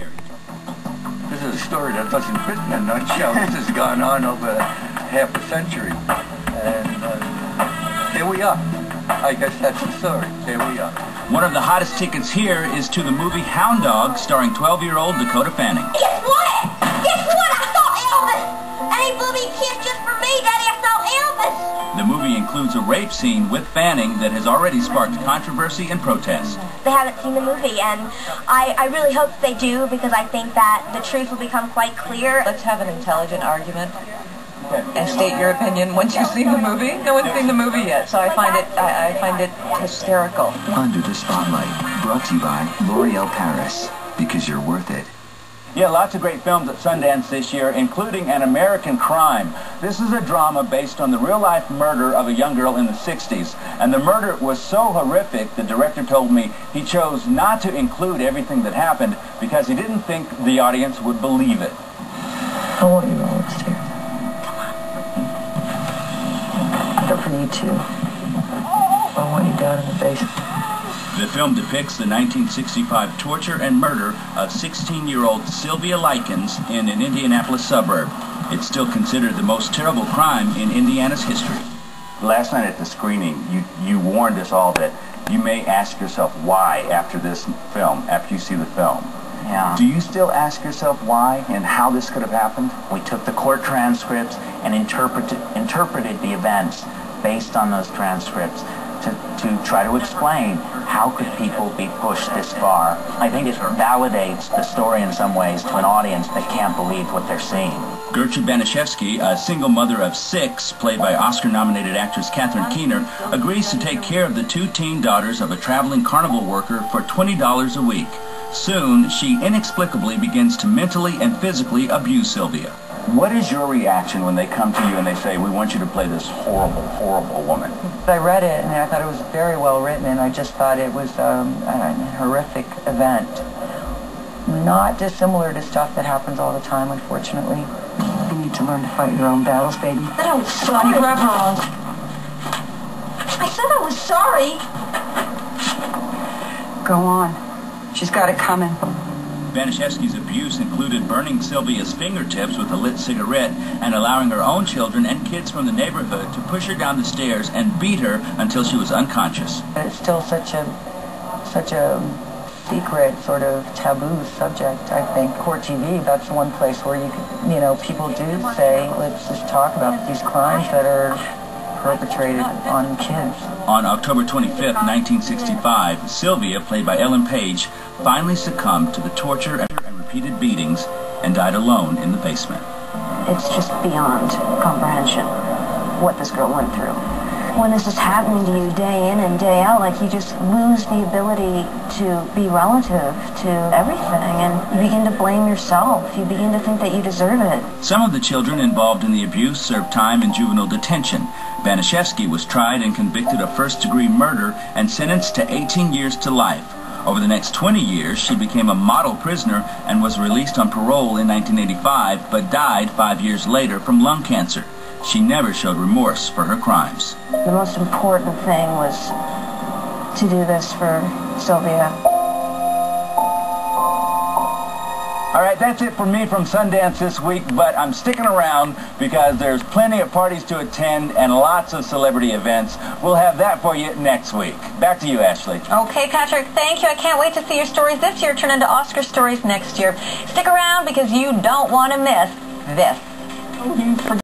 fairy tale. This is a story that doesn't fit in a nutshell. This has gone on over half a century. And here we are. I guess that's the story. Here we are. One of the hottest tickets here is to the movie Hounddog, starring 12-year-old Dakota Fanning. Guess what? Guess what? I saw Elvis! And he blew me a kiss just for me, Daddy. I saw Elvis! The movie includes a rape scene with Fanning that has already sparked controversy and protest. They haven't seen the movie, and I really hope they do, because I think that the truth will become quite clear. Let's have an intelligent argument and state your opinion once you've seen the movie. No one's seen the movie yet, so I find it hysterical. Under the Spotlight, brought to you by L'Oreal Paris, because you're worth it. Yeah, lots of great films at Sundance this year, including An American Crime. This is a drama based on the real-life murder of a young girl in the 60s. And the murder was so horrific, the director told me he chose not to include everything that happened because he didn't think the audience would believe it. How old are you all upstairs? Don't for you too. I want you down in the basement. The film depicts the 1965 torture and murder of 16-year-old Sylvia Likens in an Indianapolis suburb. It's still considered the most terrible crime in Indiana's history. Last night at the screening, you warned us all that you may ask yourself why after this film, after you see the film. Yeah. Do you still ask yourself why and how this could have happened? We took the court transcripts and interpreted the events based on those transcripts to try to explain how could people be pushed this far. I think it validates the story in some ways to an audience that can't believe what they're seeing. Gertrude Banishevsky, a single mother of 6, played by Oscar-nominated actress Catherine Keener, agrees to take care of the 2 teen daughters of a traveling carnival worker for $20 a week. Soon, she inexplicably begins to mentally and physically abuse Sylvia. What is your reaction when they come to you and they say, we want you to play this horrible, horrible woman? I read it and I thought it was very well written, and I just thought it was a horrific event. Not dissimilar to stuff that happens all the time, unfortunately. You need to learn to fight your own battles, baby. I said I was sorry. You grab her arms. I said I was sorry. Go on. She's got it coming. Banishevsky's abuse included burning Sylvia's fingertips with a lit cigarette and allowing her own children and kids from the neighborhood to push her down the stairs and beat her until she was unconscious. It's still such a secret, sort of taboo subject, I think. Court TV, that's one place where people do say, let's just talk about these crimes that are perpetrated on kids. On October 25th, 1965, Sylvia, played by Ellen Page, finally succumbed to the torture and repeated beatings and died alone in the basement. It's just beyond comprehension what this girl went through. When this is happening to you day in and day out, like, you just lose the ability to be relative to everything, and you begin to blame yourself. You begin to think that you deserve it. Some of the children involved in the abuse served time in juvenile detention. Banishevsky was tried and convicted of first-degree murder and sentenced to 18 years to life. Over the next 20 years, she became a model prisoner and was released on parole in 1985, but died 5 years later from lung cancer. She never showed remorse for her crimes. The most important thing was to do this for Sylvia. All right, that's it for me from Sundance this week, but I'm sticking around because there's plenty of parties to attend and lots of celebrity events. We'll have that for you next week. Back to you, Ashley. Okay, Patrick, thank you. I can't wait to see your stories this year turn into Oscar stories next year. Stick around because you don't want to miss this.